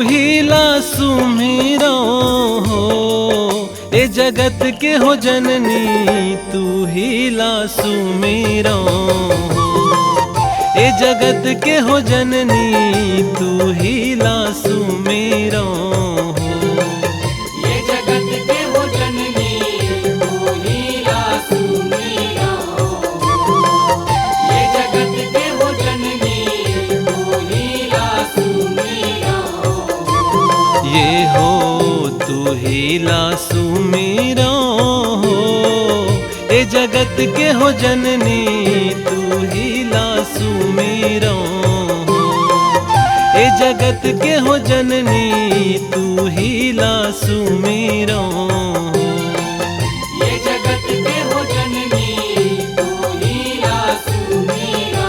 ही ला सुमिरो हो, ए जगत के हो जननी तू ही ला सुमिरो हो, ए जगत के हो जननी तू ही ला सुमिरो हो। ये जगत के हो जननी तू ही ला सुमिरो हो, ये जगत के हो जननी तू ही ला सुमिरो हो। ये हो तू ही ला सुमिरो हो, ए जगत के हो जननी तू ही ला सुमिरो हो, ए जगत के हो जननी तू ही ला सुमिरो हो। ये जगत के हो जननी तू ही ला सुमिरो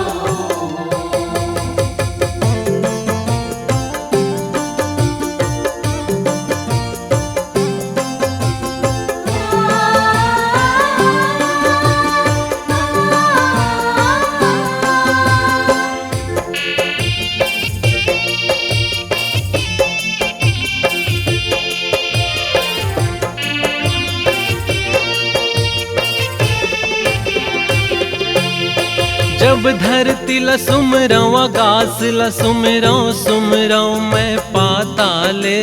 जब धरती ला सुमरो आकाश ला सुमरो सुमरो मैं पाताले,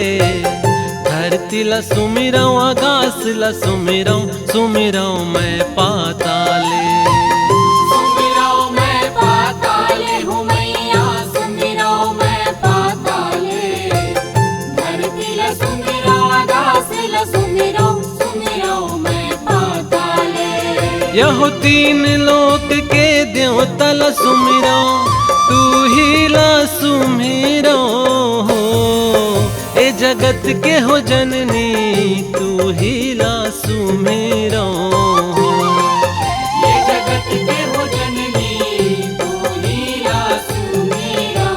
धरती ला सुमरो आकाश ला सुमरो सुमरो मैं पाताले। सुमिरो मैं पाताले हूँ मैया, सुमिरो मैं पाताले, धरती ला सुमिरो आकाश ला सुमिरो सुमिरो मैं पाताले। यहो तीन लोक के देवता ला सुमिरो तू ही ला सुमिरो हो, ए जगत के हो जननी तू ही ला सुमिरो हो। ये जगत के हो जननी तू ही ला सुमिरो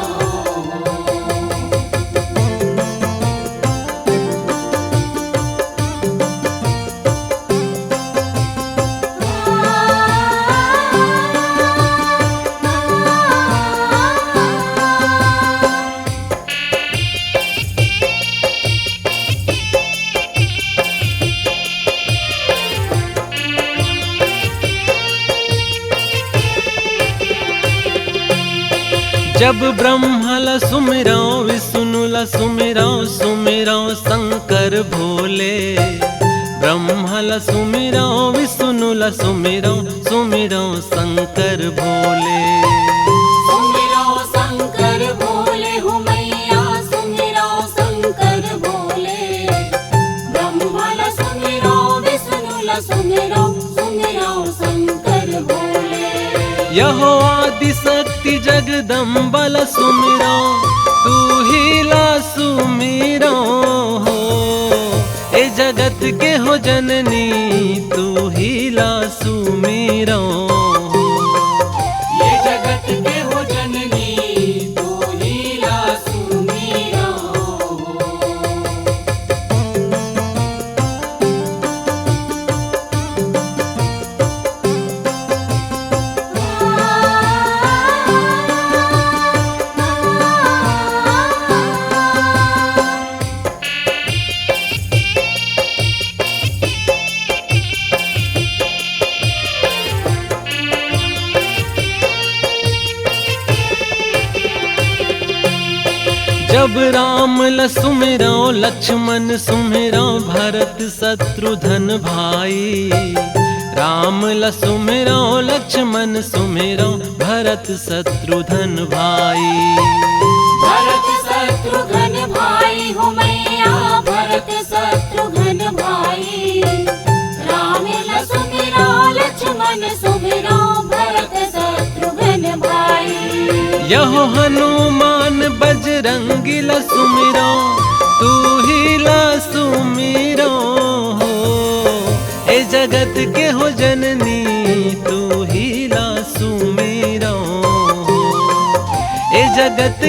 जब ब्रह्मा ला सुमिरो विष्णु ला सुमिरो सुमिरो शंकर भोले, ब्रह्मा ला सुमिरो विष्णु ला सुमिरो सुमिरो शंकर भोले। सुमिरो शंकर भोले हूँ मैया, सुमिरो शंकर भोले, ब्रह्मा ला सुमिरो विष्णु ला सुमिरो सुमिरो शंकर भोले। यहो आदि शक्ति जगदम्बा ला सुमिरो तू ही ला सुमिरो हो, ए जगत के हो जननी तू ही ला सुमिरो हो। ये जगत के हो जननी तू ही ला सुमिरो जब राम ला सुमिरो लक्ष्मण सुमिरो भरत शत्रुघ्न भाई, राम ला सुमिरो लक्ष्मण सुमिरो भरत शत्रुघ्न भाई। भरत शत्रुघ्न भाई हूँ मैया, भरत शत्रुघ्न भाई, राम ला सुमिरो लक्ष्मण सुमिरो भरत शत्रुघ्न भाई। यहो हनुमान बजरंगी ला सुमिरो तू ही ला सुमिरो हो, ए जगत के हो जननी तू ही ला सुमिरो हो, ए जगत